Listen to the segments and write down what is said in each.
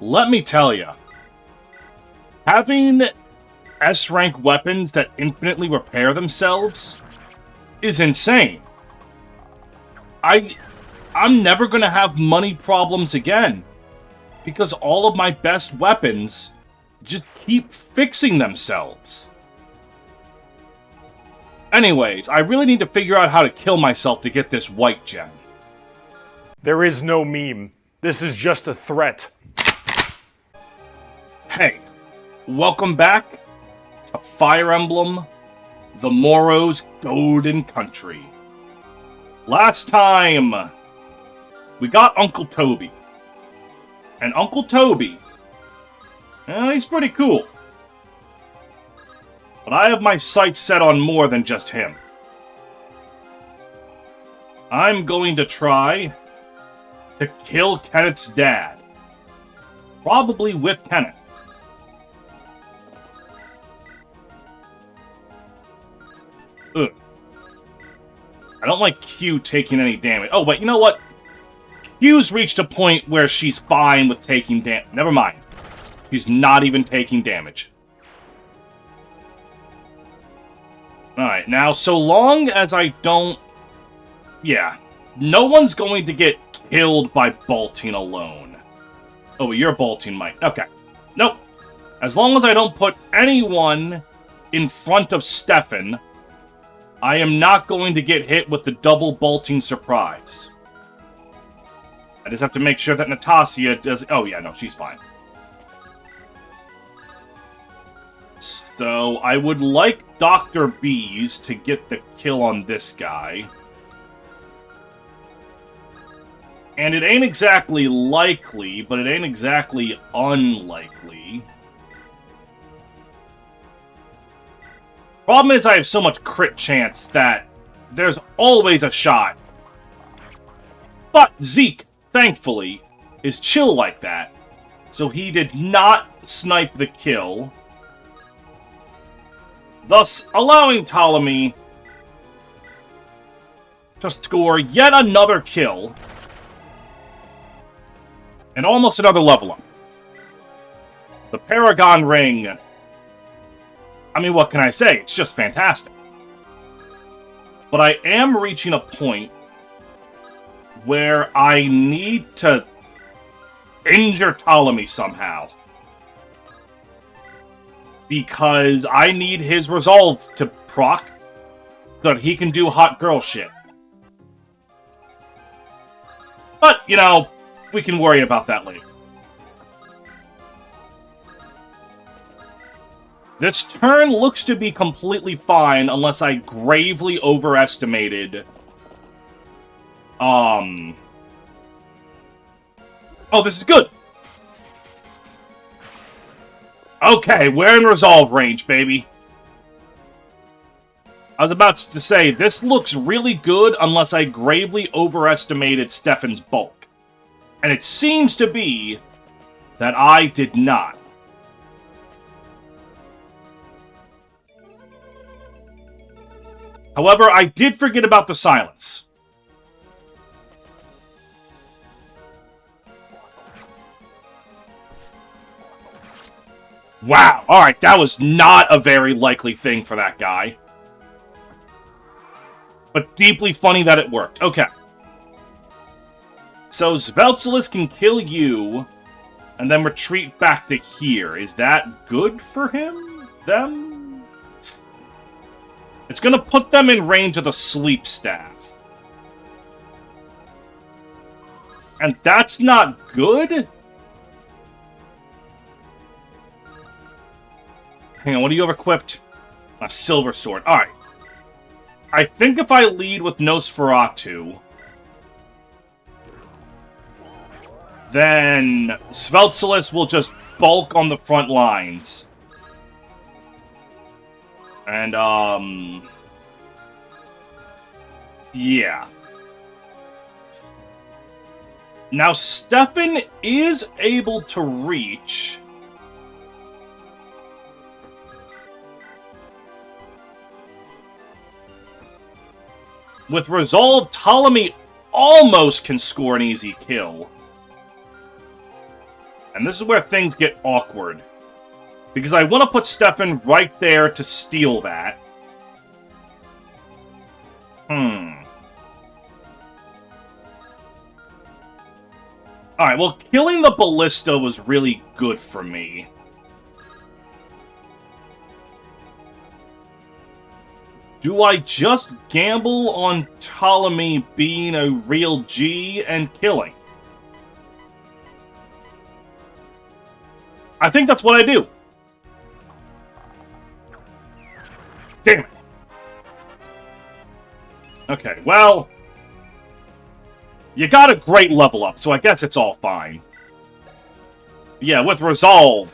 Let me tell you, having S-rank weapons that infinitely repair themselves is insane. I'm never gonna have money problems again, because all of my best weapons just keep fixing themselves. Anyways, I really need to figure out how to kill myself to get this white gem. There is no meme. This is just a threat. Hey, welcome back to Fire Emblem, the Morrow's Golden Country. Last time, we got Uncle Toby. And Uncle Toby, he's pretty cool. But I have my sights set on more than just him. I'm going to try to kill Kenneth's dad. Probably with Kenneth. Ugh. I don't like Q taking any damage. Oh, wait, you know what? Q's reached a point where she's fine with taking damage. Never mind. She's not even taking damage. Alright, now, so long as I don't... Yeah. No one's going to get killed by bolting alone. Oh, you're bolting, Mike. Okay. Nope. As long as I don't put anyone in front of Stefan, I am not going to get hit with the double bolting surprise. I just have to make sure that Natasha does... Oh, yeah, no, she's fine. So, I would like Dr. Bees to get the kill on this guy. And it ain't exactly likely, but it ain't exactly unlikely. Problem is I have so much crit chance that there's always a shot. But Zeke, thankfully, is chill like that. So he did not snipe the kill, thus allowing Ptolemy to score yet another kill. And almost another level up. The Paragon Ring. I mean, what can I say? It's just fantastic. But I am reaching a point where I need to injure Ptolemy somehow. Because I need his resolve to proc so that he can do hot girl shit. But, you know, we can worry about that later. This turn looks to be completely fine unless I gravely overestimated... Oh, this is good! Okay, we're in resolve range, baby. I was about to say, this looks really good unless I gravely overestimated Stefan's bulk. And it seems to be that I did not. However, I did forget about the silence. Wow, alright, that was not a very likely thing for that guy. But deeply funny that it worked. Okay. So, Sveltsilus can kill you, and then retreat back to here. Is that good for him? Them? It's gonna put them in range of the Sleep Staff. And that's not good? Hang on, what do you have equipped? A Silver Sword. Alright. I think if I lead with Nosferatu, then Sveltsilus will just bulk on the front lines. And, yeah. Now, Stefan is able to reach... With Resolve, Ptolemy almost can score an easy kill. And this is where things get awkward. Because I want to put Stefan right there to steal that. Alright, well, killing the ballista was really good for me. Do I just gamble on Ptolemy being a real G and killing? I think that's what I do. Damn it. Okay, well... You got a great level up, so I guess it's all fine. Yeah, with Resolve,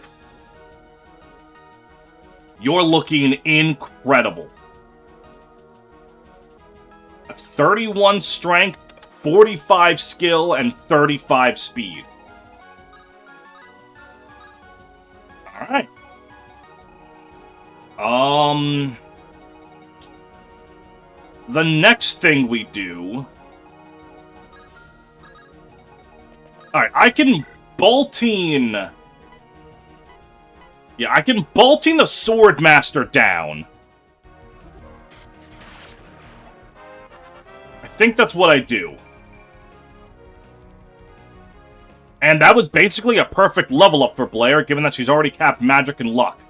you're looking incredible. That's 31 strength, 45 skill, and 35 speed. Alright. The next thing we do... Alright, I can Boltine... Yeah, I can Boltine the Swordmaster down. I think that's what I do. And that was basically a perfect level up for Blair, given that she's already capped magic and luck.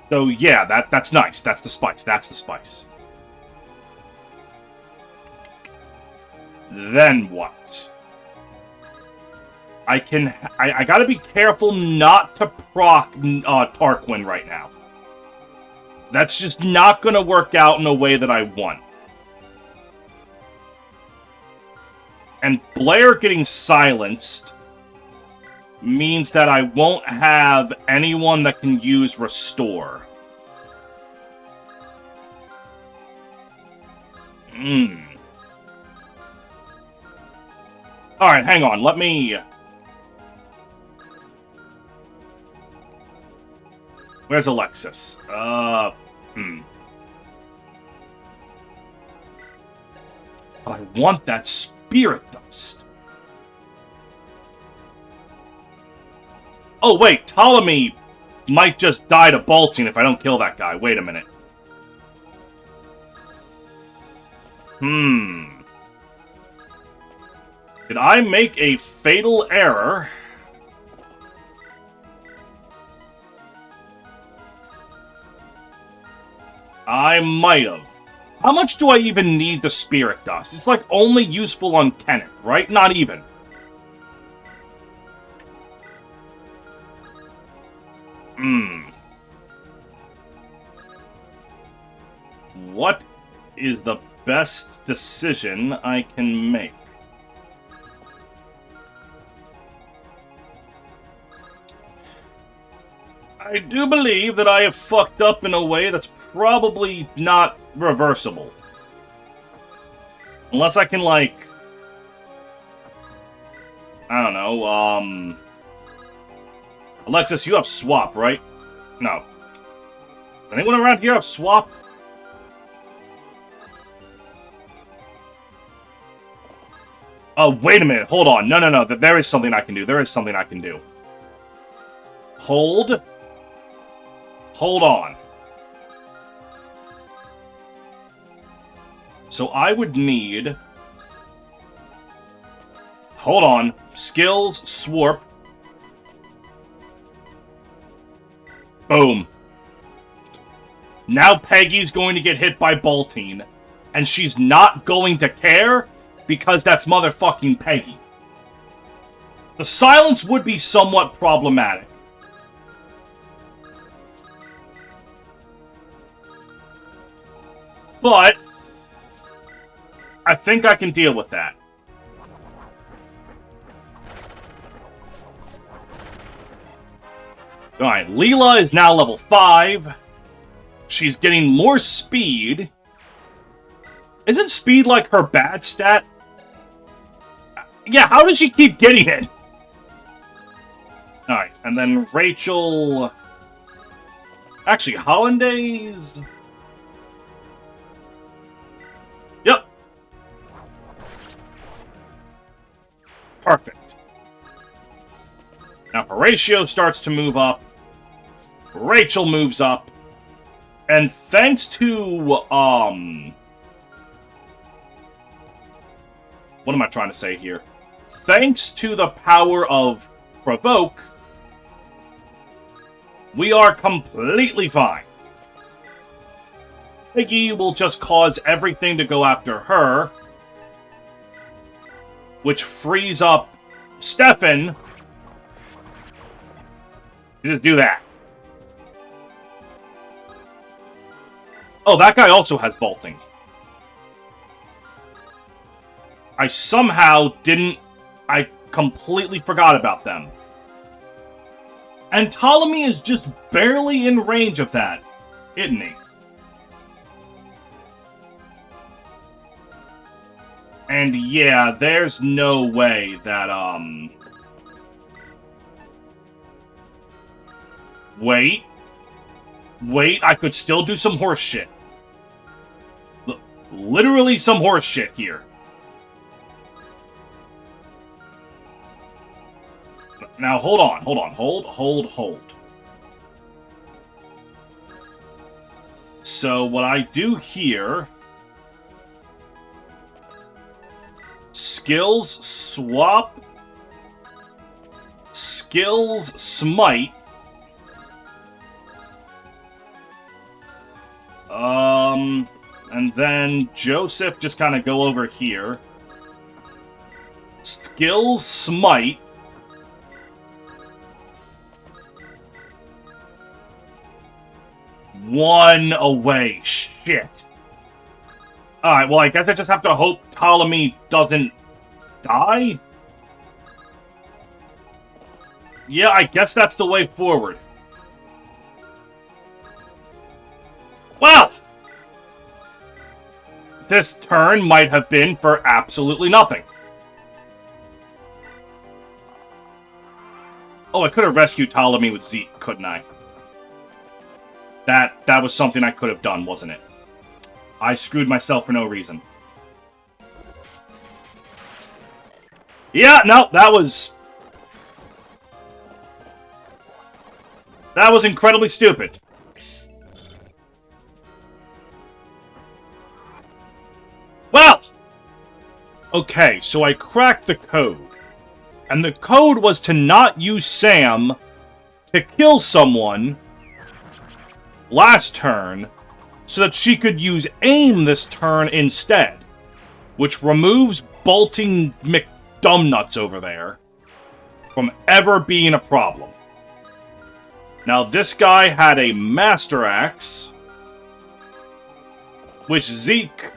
So yeah, that's nice. That's the spice. That's the spice. Then what? I gotta be careful not to proc Tarquin right now. That's just not gonna work out in a way that I want. And Blair getting silenced means that I won't have anyone that can use Restore. Alright, hang on, let me... Where's Alexis? But I want that Spirit Dust. Oh, wait, Ptolemy might just die to Boltine if I don't kill that guy. Wait a minute. Did I make a fatal error? I might have. How much do I even need the Spirit Dust? It's like only useful on Kenneth, right? Not even. What is the best decision I can make? I do believe that I have fucked up in a way that's probably not reversible. Unless I can, like... I don't know, Alexis, you have Swap, right? No. Does anyone around here have Swap? Oh, wait a minute, hold on. No, there is something I can do. There is something I can do. Hold on. So I would need... Hold on. Skills, Swarp. Boom. Now Peggy's going to get hit by Boltine. And she's not going to care because that's motherfucking Peggy. The silence would be somewhat problematic. But I think I can deal with that. Alright, Leela is now level 5. She's getting more speed. Isn't speed like her bad stat? Yeah, how does she keep getting it? Alright, and then Rachel... Actually, Hollandaise... Yep. Perfect. Now Horatio starts to move up. Rachel moves up. And thanks to, what am I trying to say here? Thanks to the power of Provoke, we are completely fine. Piggy will just cause everything to go after her, which frees up Stefan to just do that. Oh, that guy also has bolting. I somehow didn't... I completely forgot about them. And Ptolemy is just barely in range of that, isn't he? And yeah, there's no way that, Wait, I could still do some horse shit. Literally some horse shit here. Now, hold on. Hold. So, what I do here... Skills, swap... Skills, smite... And then Joseph just kind of go over here. Skills, smite... One away. Shit. Alright, well, I guess I just have to hope Ptolemy doesn't die? Yeah, I guess that's the way forward. Well! This turn might have been for absolutely nothing. Oh, I could have rescued Ptolemy with Zeke, couldn't I? That was something I could have done, wasn't it? I screwed myself for no reason. Yeah, no, that was incredibly stupid. Well! Okay, so I cracked the code. And the code was to not use Sam to kill someone last turn, so that she could use aim this turn instead, which removes bolting McDumbnuts over there from ever being a problem. Now, this guy had a Master Axe, which Zeke,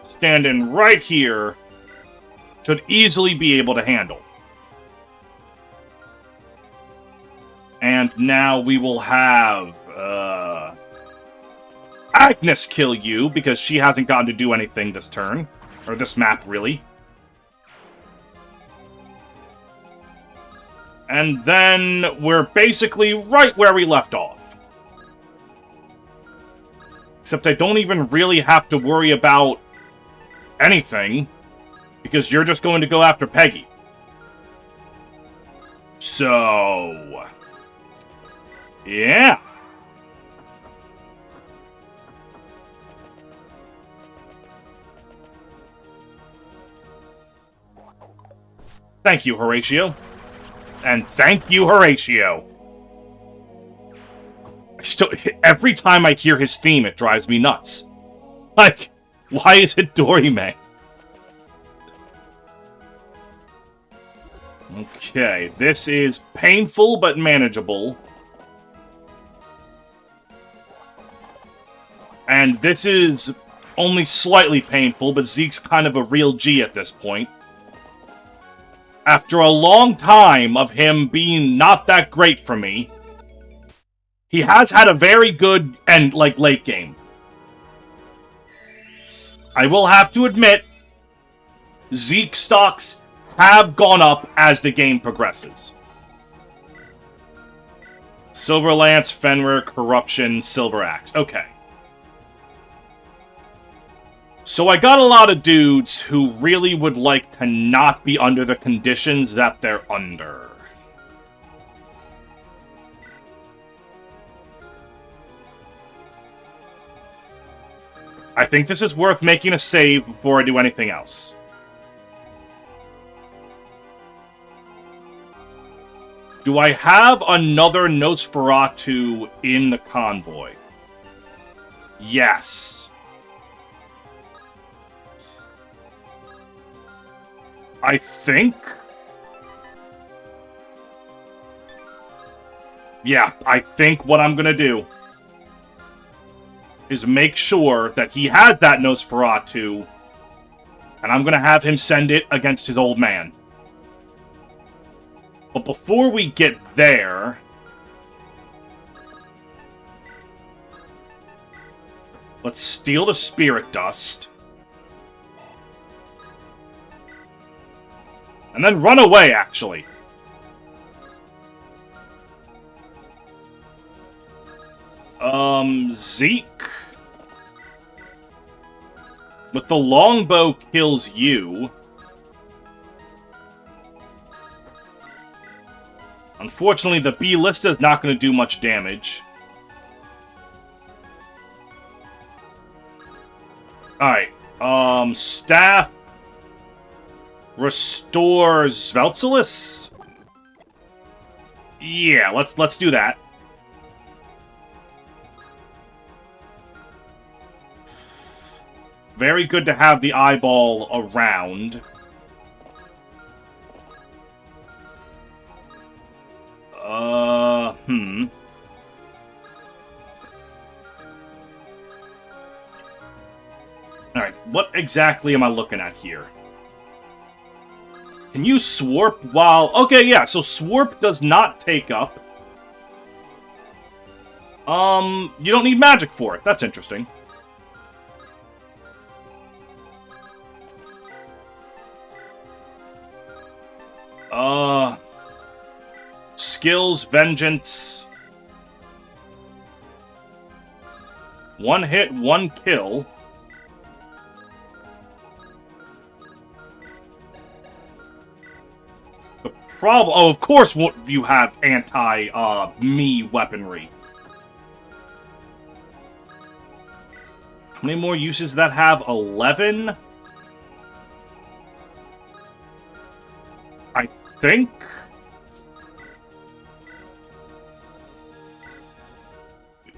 standing right here, should easily be able to handle. And now we will have Agnes kill you, because she hasn't gotten to do anything this turn. Or this map, really. And then we're basically right where we left off. Except I don't even really have to worry about anything, because you're just going to go after Peggy. So... yeah. Thank you, Horatio. And thank you, Horatio. Every time I hear his theme, it drives me nuts. Like, why is it Dorime? Okay, this is painful but manageable. And this is only slightly painful, but Zeke's kind of a real G at this point. After a long time of him being not that great for me, he has had a very good late game. I will have to admit, Zeke stocks have gone up as the game progresses. Silver Lance, Fenrir, Corruption, Silver Axe. Okay. So I got a lot of dudes who really would like to not be under the conditions that they're under. I think this is worth making a save before I do anything else. Do I have another Nosferatu in the convoy? Yes. I think... Yeah, I think what I'm gonna do is make sure that he has that Nosferatu, and I'm gonna have him send it against his old man. But before we get there... let's steal the spirit dust. And then run away, actually. Zeke. With the longbow kills you. Unfortunately, the B-Lista is not going to do much damage. Alright, staff restores Sveltsilus? Yeah, let's do that. Very good to have the eyeball around. Alright, what exactly am I looking at here? Can you swarp while... Okay, yeah, so swarp does not take up. You don't need magic for it. That's interesting. Skills, Vengeance. One hit, one kill. The problem... Oh, of course you have anti-me weaponry. How many more uses does that have? 11? I think...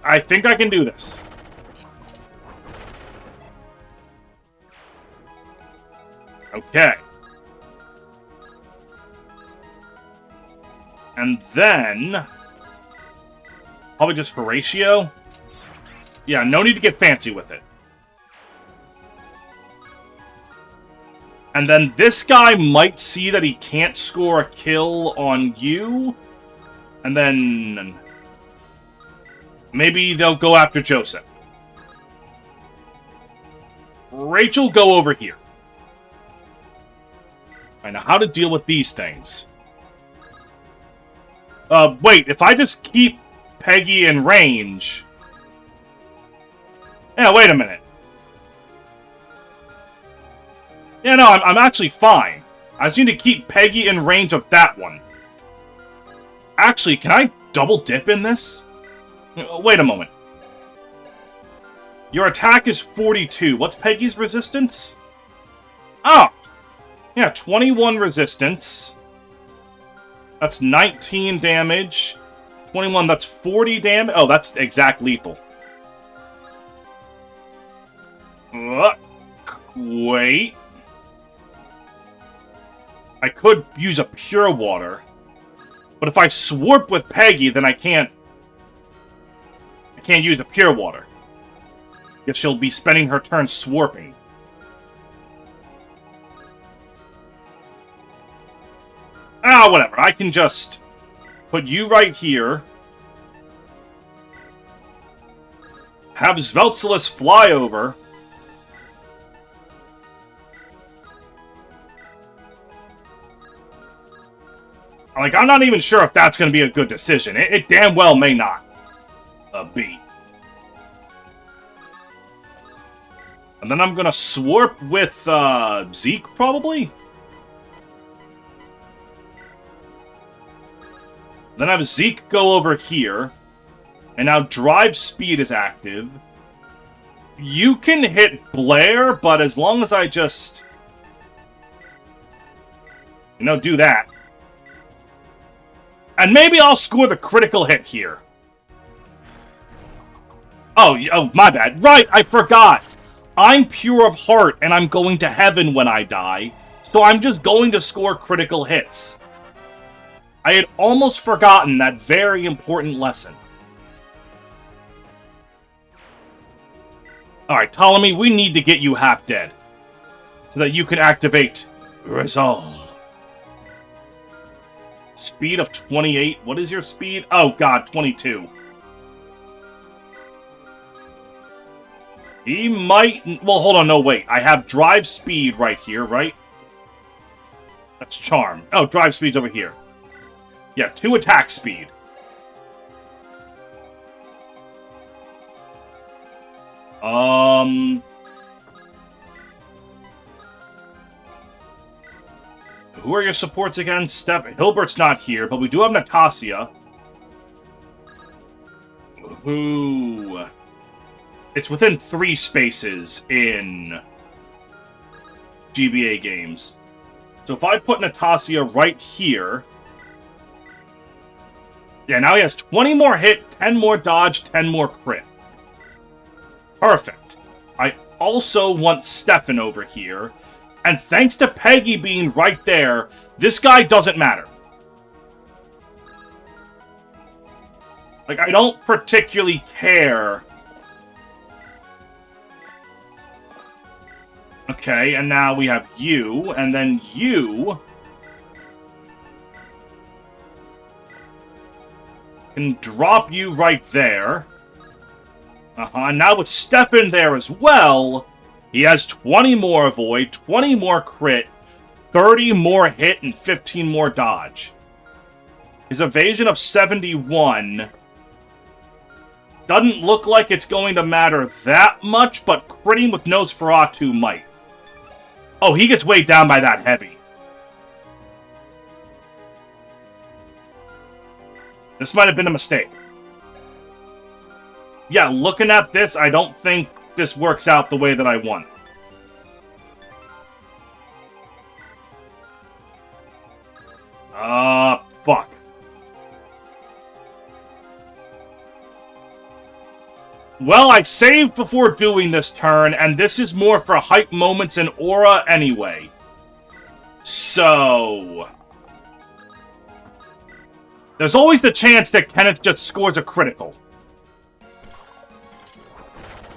I can do this. Okay. And then... probably just Horatio? Yeah, no need to get fancy with it. And then this guy might see that he can't score a kill on you. And then... maybe they'll go after Joseph. Rachel, go over here. I know how to deal with these things. Wait, if I just keep Peggy in range... Yeah, wait a minute. Yeah, no, I'm actually fine. I just need to keep Peggy in range of that one. Actually, can I double dip in this? Wait a moment. Your attack is 42. What's Peggy's resistance? Oh! Yeah, 21 resistance. That's 19 damage. 21, that's 40 damage. Oh, that's exact lethal. Wait. I could use a pure water. But if I swarp with Peggy, then I can't use a pure water. Guess she'll be spending her turn swarping. Ah, whatever. I can just put you right here. Have Sveltsilus fly over. Like, I'm not even sure if that's going to be a good decision. It damn well may not be. And then I'm going to swarp with Zeke, probably? Then have Zeke go over here. And now Drive Speed is active. You can hit Blair, but as long as I just... do that. And maybe I'll score the critical hit here. Oh, my bad. Right, I forgot. I'm pure of heart, and I'm going to heaven when I die. So I'm just going to score critical hits. I had almost forgotten that very important lesson. Alright, Ptolemy, we need to get you half dead. So that you can activate Resolve. Speed of 28. What is your speed? Oh, God, 22. He might... Well, hold on, no, wait. I have drive speed right here, right? That's charm. Oh, drive speed's over here. Yeah, 2 attack speed. Who are your supports again? Hilbert's not here, but we do have Natasha. Who... It's within 3 spaces in GBA games. So if I put Natasha right here... Yeah, now he has 20 more hit, 10 more dodge, 10 more crit. Perfect. I also want Stefan over here. And thanks to Peggy being right there, this guy doesn't matter. Like, I don't particularly care. Okay, and now we have you, and then you... can drop you right there. And now with Stefan there as well, he has 20 more avoid, 20 more crit, 30 more hit, and 15 more dodge. His evasion of 71 doesn't look like it's going to matter that much, but critting with Nosferatu might. Oh, he gets weighed down by that heavy. This might have been a mistake. Yeah, looking at this, I don't think this works out the way that I want. Fuck. Well, I saved before doing this turn, and this is more for hype moments and aura anyway. So... there's always the chance that Kenneth just scores a critical.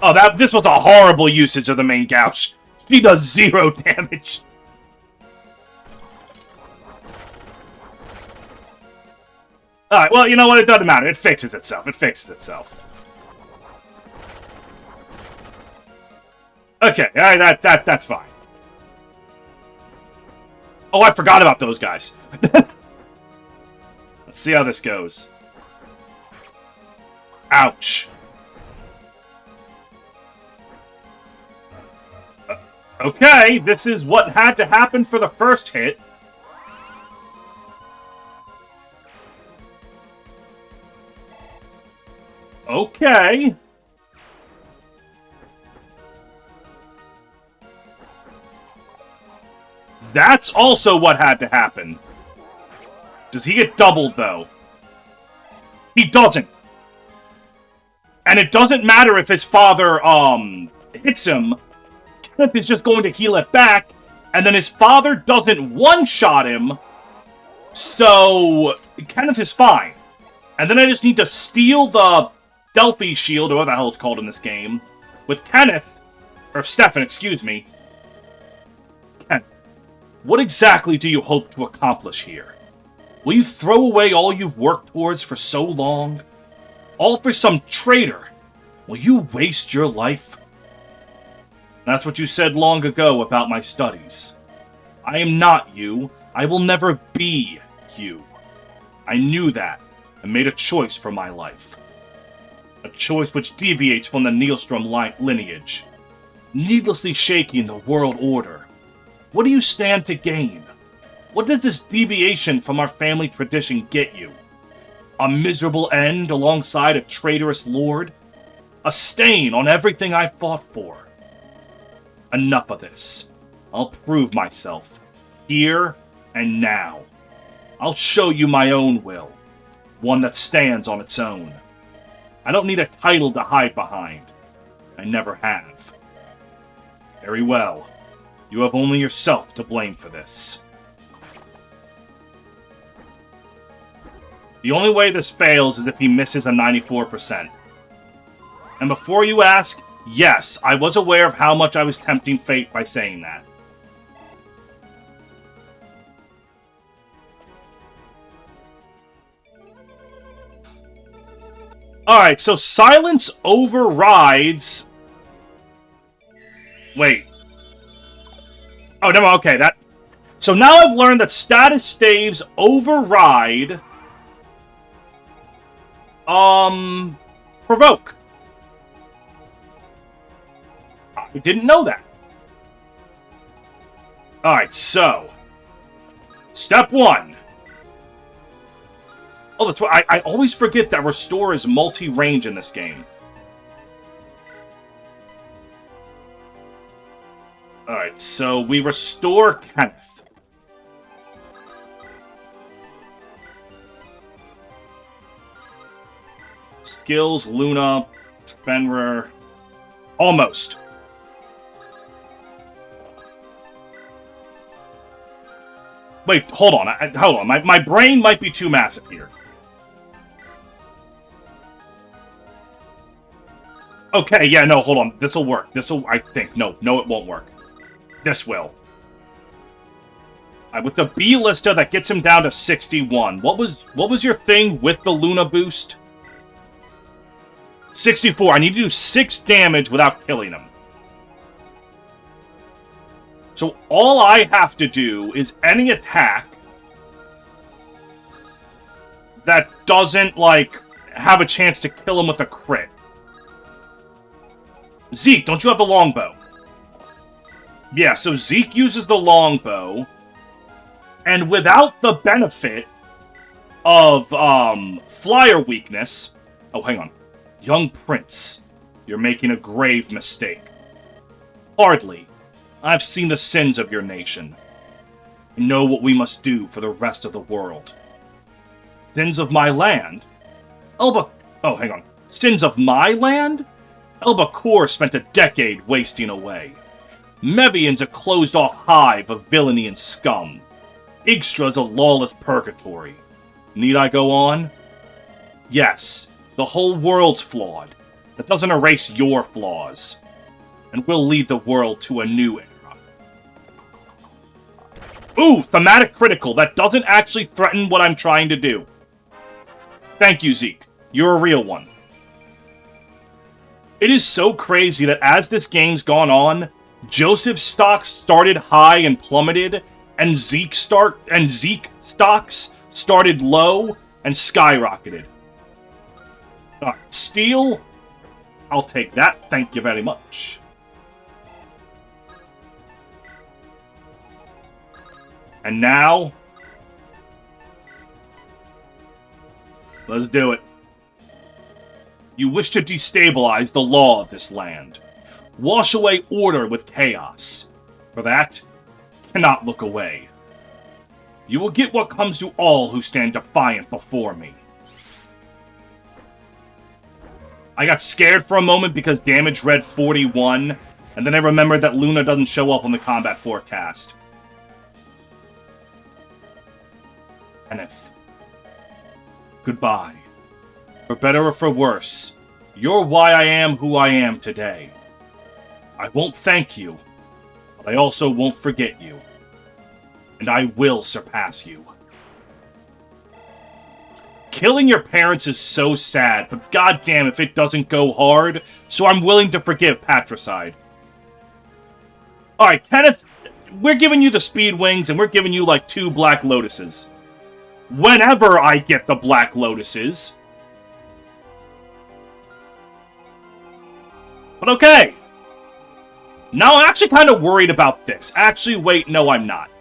Oh, this was a horrible usage of the main gouge. She does 0 damage. Alright, well, you know what? It doesn't matter. It fixes itself. It fixes itself. Okay, that's fine. Oh, I forgot about those guys. Let's see how this goes. Ouch. Okay, this is what had to happen for the first hit. Okay. That's also what had to happen. Does he get doubled, though? He doesn't. And it doesn't matter if his father, hits him. Kenneth is just going to heal it back, and then his father doesn't one-shot him, so Kenneth is fine. And then I just need to steal the Delphi shield, or whatever the hell it's called in this game, with Kenneth, or Stefan, excuse me. Kenneth, what exactly do you hope to accomplish here? Will you throw away all you've worked towards for so long? All for some traitor? Will you waste your life? That's what you said long ago about my studies. I am not you. I will never be you. I knew that, and made a choice for my life. A choice which deviates from the Nielstrom lineage, needlessly shaking the world order. What do you stand to gain? What does this deviation from our family tradition get you? A miserable end alongside a traitorous lord? A A stain on everything I fought for. Enough of this. I'll prove myself. Here and now. I'll show you my own will. One that stands on its own. I don't need a title to hide behind. I never have. Very well. You have only yourself to blame for this. The only way this fails is if he misses a 94%. And before you ask, yes, I was aware of how much I was tempting fate by saying that. Alright, so silence overrides... Wait. Oh, no, okay, that... So now I've learned that status staves override... Provoke. I didn't know that. Alright, so... Step 1. Oh, that's right. I always forget that Restore is multi-range in this game. Alright, so we restore Kenneth. Skills, Luna, Fenrir. Almost. Wait, hold on. Hold on. My brain might be too massive here. Okay, yeah, no, hold on. This'll work. This'll, I think. No, it won't work. This will. With the B-lister, that gets him down to 61. What was your thing with the Luna boost? 64. I need to do 6 damage without killing him. So all I have to do is any attack that doesn't, like, have a chance to kill him with a crit. Zeke, don't you have the longbow? Yeah, so Zeke uses the longbow, and without the benefit of, flyer weakness... Oh, hang on. Young Prince, you're making a grave mistake. Hardly. I've seen the sins of your nation. I know what we must do for the rest of the world. Sins of my land? Oh, hang on. Sins of my land? Elbakor spent a decade wasting away. Mevian's a closed-off hive of villainy and scum. Igstra's a lawless purgatory. Need I go on? Yes, the whole world's flawed. That doesn't erase your flaws. And we'll lead the world to a new era. Ooh, thematic critical. That doesn't actually threaten what I'm trying to do. Thank you, Zeke. You're a real one. It is so crazy that as this game's gone on, Joseph's stocks started high and plummeted, and Zeke stocks started low and skyrocketed. Alright, steel. I'll take that. Thank you very much. And now... let's do it. You wish to destabilize the law of this land. Wash away order with chaos. For that, cannot look away. You will get what comes to all who stand defiant before me. I got scared for a moment because damage read 41, and then I remembered that Luna doesn't show up on the combat forecast. Kenneth. Goodbye. For better or for worse, you're why I am who I am today. I won't thank you, but I also won't forget you. And I will surpass you. Killing your parents is so sad, but goddamn if it doesn't go hard, so I'm willing to forgive Patricide. Alright, Kenneth, we're giving you the speed wings, and we're giving you like 2 Black Lotuses. Whenever I get the Black Lotuses. But okay. Now I'm actually kind of worried about this. Actually, wait, no I'm not.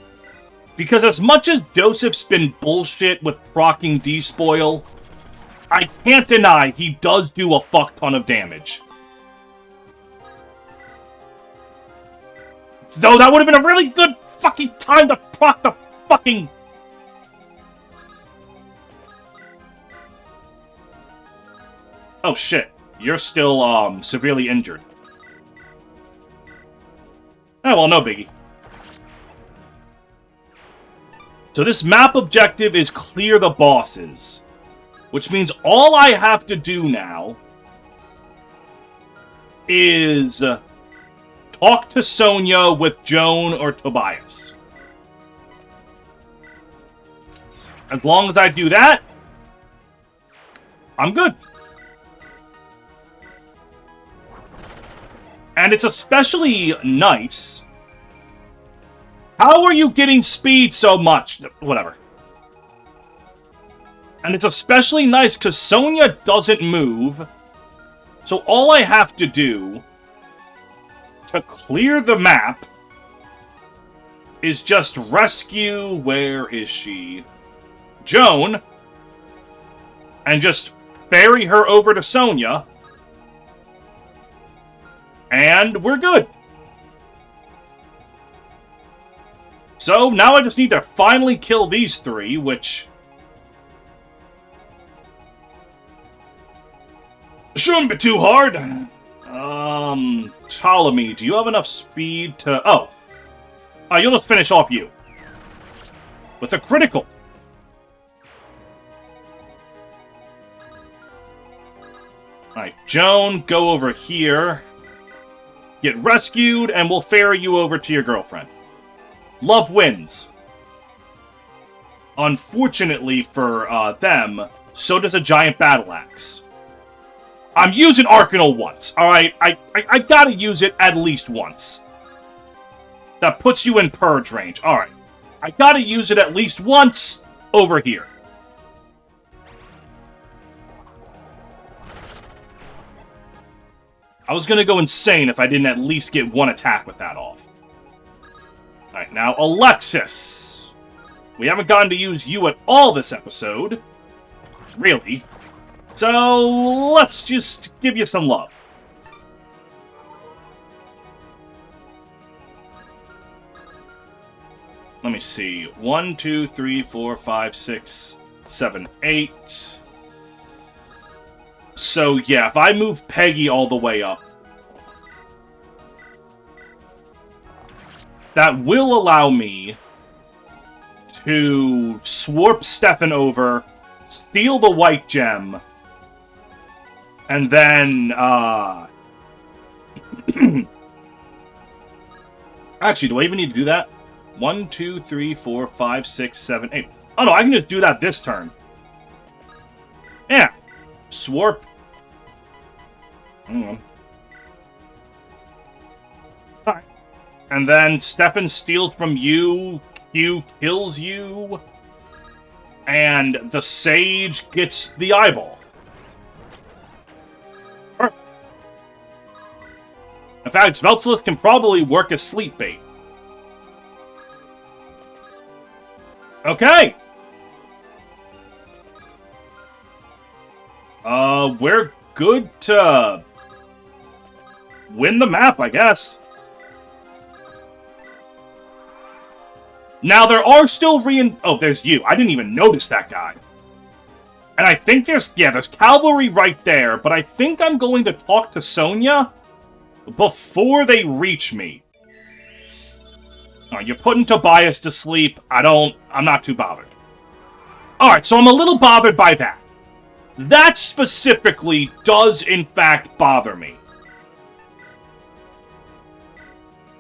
Because as much as Joseph's been bullshit with proccing despoil, I can't deny he does do a fuck ton of damage. though. That would have been a really good fucking time to proc the fucking... Oh, shit. You're still, severely injured. Oh, well, no biggie. So this map objective is clear the bosses. Which means all I have to do now is talk to Sonia with Joan or Tobias. As long as I do that, I'm good. And it's especially nice. How are you getting speed so much? Whatever. And it's especially nice because Sonia doesn't move. So all I have to do to clear the map is just rescue... Where is she? Joan. And just ferry her over to Sonia. And we're good. So now I just need to finally kill these three, which shouldn't be too hard. Ptolemy, do you have enough speed to... Oh. You'll just finish off you. With a critical. Alright, Joan, go over here. Get rescued, and we'll ferry you over to your girlfriend. Love wins. Unfortunately for them, so does a giant battle axe. I'm using Arcanal once, alright? I gotta use it at least once. That puts you in purge range. Alright. I gotta use it at least once over here. I was gonna go insane if I didn't at least get one attack with that off. Alright, now Alexis. We haven't gotten to use you at all this episode. Really. So, let's just give you some love. Let me see. 1, 2, 3, 4, 5, 6, 7, 8... So, yeah, if I move Peggy all the way up, that will allow me to swarp Stefan over, steal the white gem, and then, Actually, do I even need to do that? 1, 2, 3, 4, 5, 6, 7, 8. Oh, no, I can just do that this turn. Yeah. Swarp. Alright. And then Stefan steals from you, Q kills you, and the Sage gets the eyeball. Perfect. In fact, Smeltslith can probably work as sleep bait. Okay! We're good to win the map, I guess. Now, there are still Oh, there's you. I didn't even notice that guy. And I think there's cavalry right there, but I think I'm going to talk to Sonia before they reach me. You're putting Tobias to sleep. I'm not too bothered. Alright, so I'm a little bothered by that. That specifically does, in fact, bother me.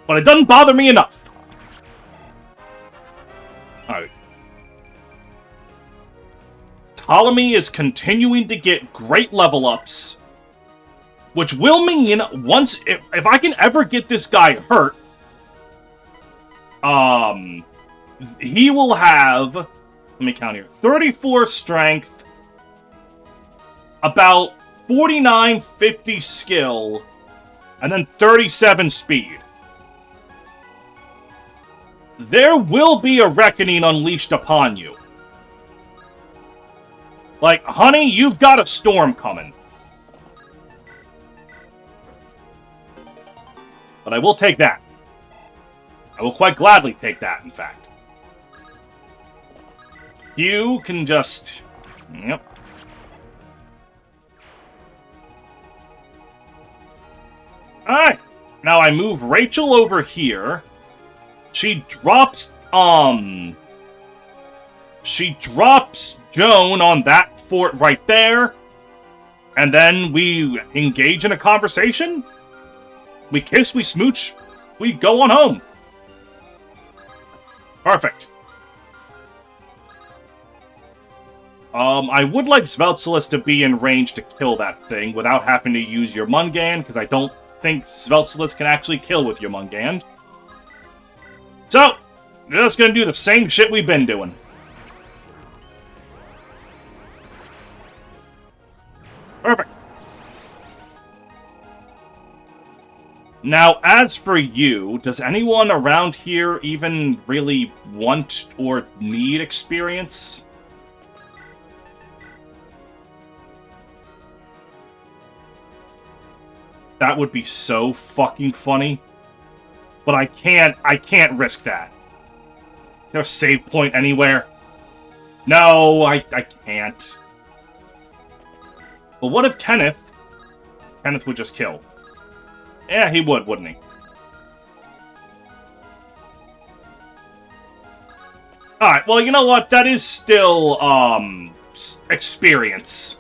But it doesn't bother me enough. Alright. Ptolemy is continuing to get great level ups. Which will mean, if I can ever get this guy hurt, he will have, let me count here, 34 strength, about 49, 50 skill, and then 37 speed. There will be a reckoning unleashed upon you. Like, honey, you've got a storm coming. But I will take that. I will quite gladly take that, in fact. You can just... Yep. Alright. Now I move Rachel over here. She drops, She drops Joan on that fort right there. And then we engage in a conversation. We kiss, we smooch, we go on home. Perfect. I would like Sveltsilus to be in range to kill that thing without having to use your Mungand, because I don't think Sveltsilus can actually kill with your Mungand. So, we're just gonna do the same shit we've been doing. Perfect. Now, as for you, does anyone around here even really want or need experience? That would be so fucking funny. But I can't risk that. Is there a save point anywhere? No, I can't. But what if Kenneth would just kill? Yeah, he would, wouldn't he? Alright, well, you know what? That is still, experience.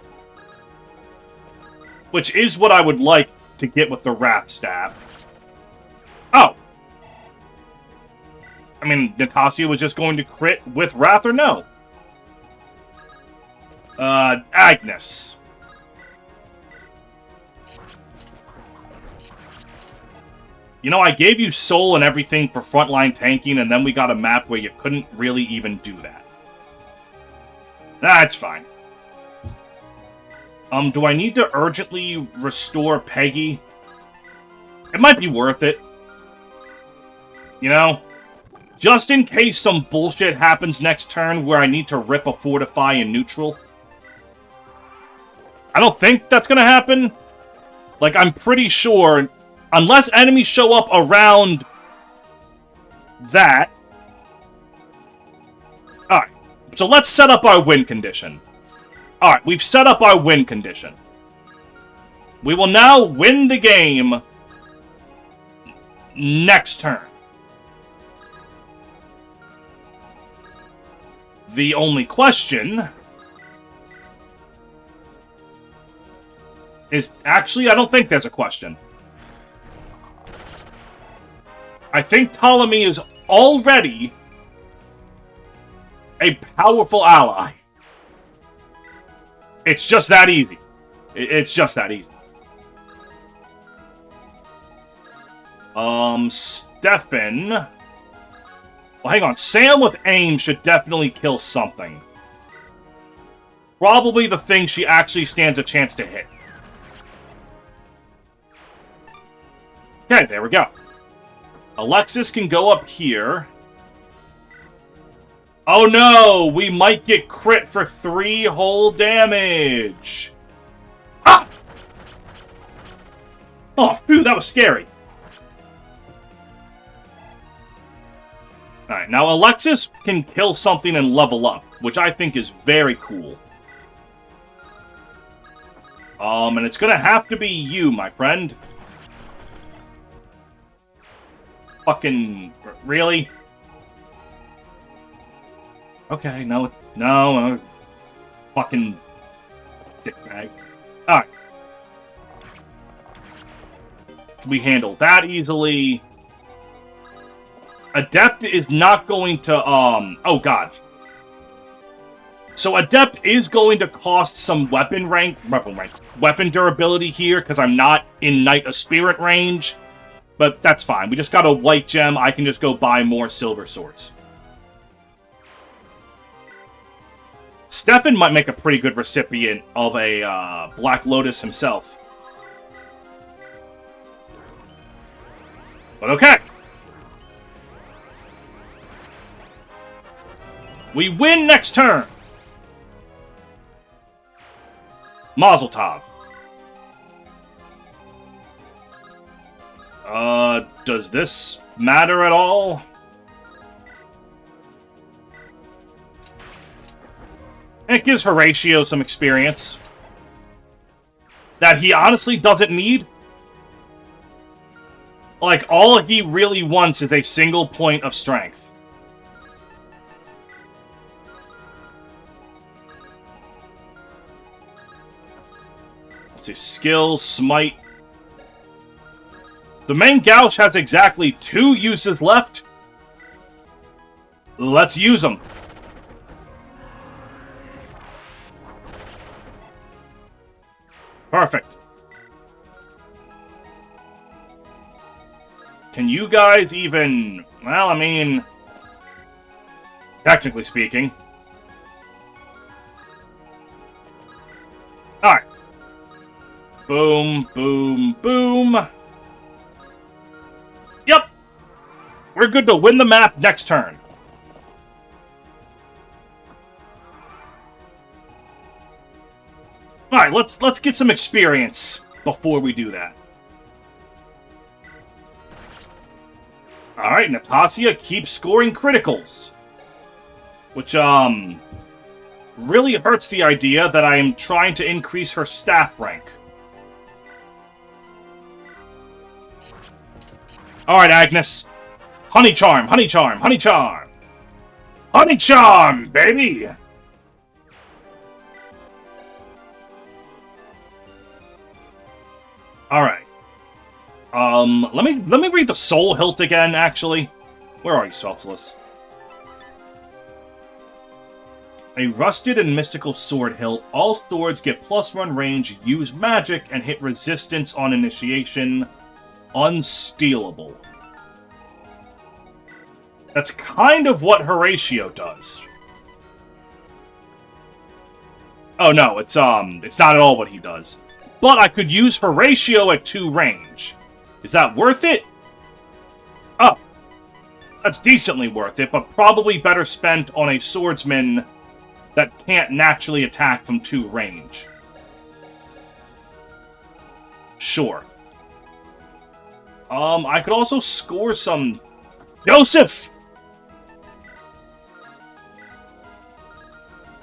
Which is what I would like to get with the Wrath Staff. Oh! I mean, Natasha was just going to crit with Wrath or no? Agnes. You know, I gave you soul and everything for frontline tanking, and then we got a map where you couldn't really even do that. That's fine. Do I need to urgently restore Peggy? It might be worth it. You know? Just in case some bullshit happens next turn where I need to rip a Fortify in neutral. I don't think that's gonna happen. Like, I'm pretty sure... Unless enemies show up around that. Alright, so let's set up our win condition. Alright, we've set up our win condition. We will now win the game next turn. The only question is... Actually, I don't think there's a question. I think Ptolemy is already a powerful ally. It's just that easy. It's just that easy. Stefan. Well, hang on. Sam with aim should definitely kill something. Probably the thing she actually stands a chance to hit. Okay, there we go. Alexis can go up here. Oh no! We might get crit for 3 whole damage! Ah! Oh, phew, that was scary. Alright, now Alexis can kill something and level up, which I think is very cool. And it's gonna have to be you, my friend. Fucking... Really? Okay, no. Fucking... dickbag. Alright. We handle that easily. Adept is not going to, oh god. So Adept is going to cost some weapon durability here, because I'm not in Knight of Spirit range. But that's fine. We just got a white gem. I can just go buy more silver swords. Stefan might make a pretty good recipient of a Black Lotus himself. But okay. We win next turn. Mazel tov. Does this matter at all? And it gives Horatio some experience that he honestly doesn't need. Like, all he really wants is a single point of strength. Let's see, skill, smite. The main gouge has exactly 2 uses left. Let's use them. Perfect. Can you guys even... Well, I mean... Technically speaking. Alright. Boom, boom, boom. Yep. We're good to win the map next turn. Alright, let's get some experience before we do that. Alright, Natasha keeps scoring criticals. Which, really hurts the idea that I am trying to increase her staff rank. Alright, Agnes. Honey charm, honey charm, honey charm. Honey charm, baby! Alright. Let me read the soul hilt again, actually. Where are you, Sveltulus? A rusted and mystical sword hilt. All swords get +1 range, use magic, and hit resistance on initiation. Unstealable. That's kind of what Horatio does. Oh no, it's not at all what he does. But I could use Horatio at 2 range. Is that worth it? Oh. That's decently worth it, but probably better spent on a swordsman that can't naturally attack from 2 range. Sure. I could also score some... Joseph!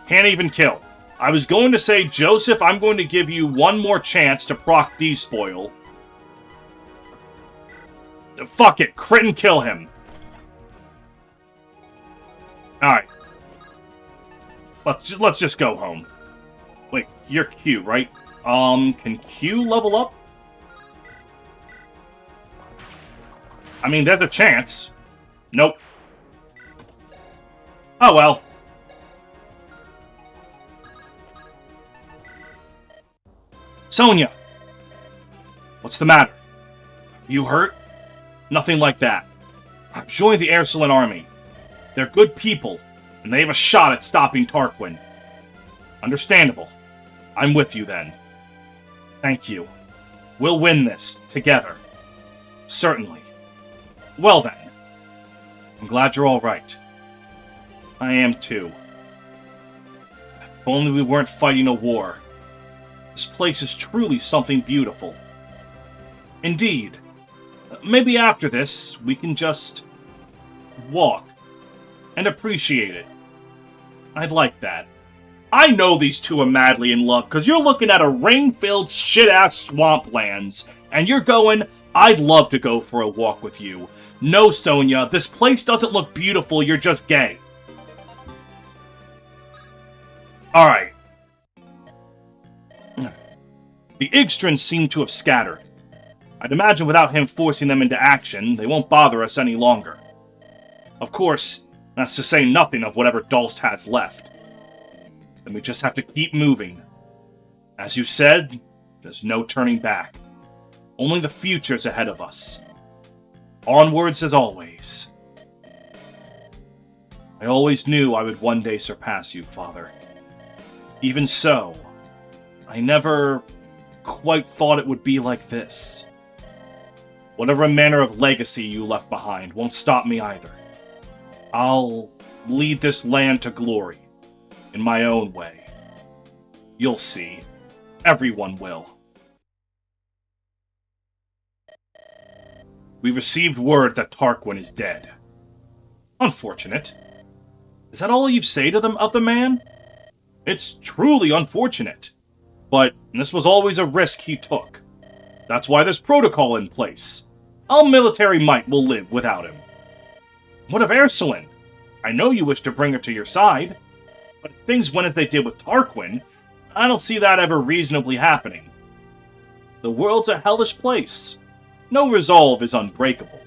Can't even kill. I was going to say, Joseph, I'm going to give you 1 more chance to proc despoil. Fuck it, crit and kill him. Alright. Let's just go home. Wait, you're Q, right? Can Q level up? I mean, there's a chance. Nope. Oh well. Sonia! What's the matter? You hurt? Nothing like that. I've joined the Ursuline army. They're good people, and they have a shot at stopping Tarquin. Understandable. I'm with you then. Thank you. We'll win this, together. Certainly. Well then. I'm glad you're all right. I am too. If only we weren't fighting a war. This place is truly something beautiful. Indeed. Maybe after this, we can just... walk. And appreciate it. I'd like that. I know these two are madly in love, because you're looking at a rain-filled shit-ass swamplands, and you're going, I'd love to go for a walk with you. No, Sonia, this place doesn't look beautiful, you're just gay. Alright. The Igstrans seem to have scattered. I'd imagine without him forcing them into action, they won't bother us any longer. Of course, that's to say nothing of whatever Dulst has left. Then we just have to keep moving. As you said, there's no turning back. Only the future's ahead of us. Onwards as always. I always knew I would one day surpass you, Father. Even so, I never quite thought it would be like this. Whatever manner of legacy you left behind won't stop me either. I'll lead this land to glory, in my own way. You'll see. Everyone will. We've received word that Tarquin is dead. Unfortunate. Is that all you say to them of the man? It's truly unfortunate. But this was always a risk he took. That's why there's protocol in place. All military might will live without him. What of Ursuline? I know you wish to bring her to your side, but if things went as they did with Tarquin, I don't see that ever reasonably happening. The world's a hellish place. No resolve is unbreakable.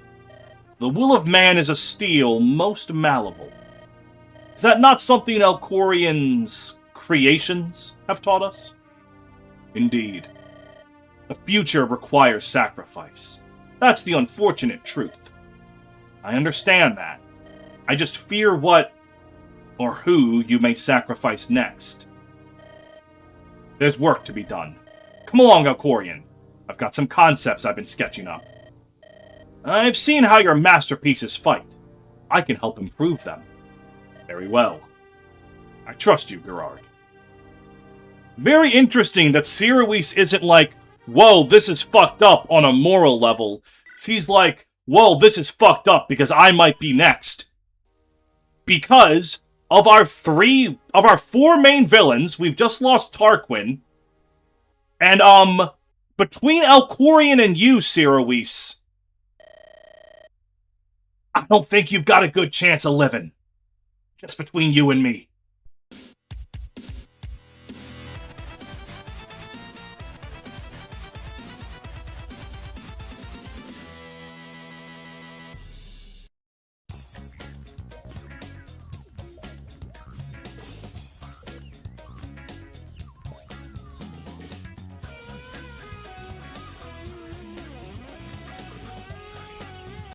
The will of man is a steel most malleable. Is that not something Alcorian's creations have taught us? Indeed. The future requires sacrifice. That's the unfortunate truth. I understand that. I just fear what, or who, you may sacrifice next. There's work to be done. Come along, Alcorian. I've got some concepts I've been sketching up. I've seen how your masterpieces fight. I can help improve them. Very well. I trust you, Gerard. Very interesting that Cirois isn't like, whoa, this is fucked up on a moral level. She's like, whoa, this is fucked up because I might be next. Because of our four main villains, we've just lost Tarquin. And, between Alcorian and you, Cirois, I don't think you've got a good chance of living. Just between you and me.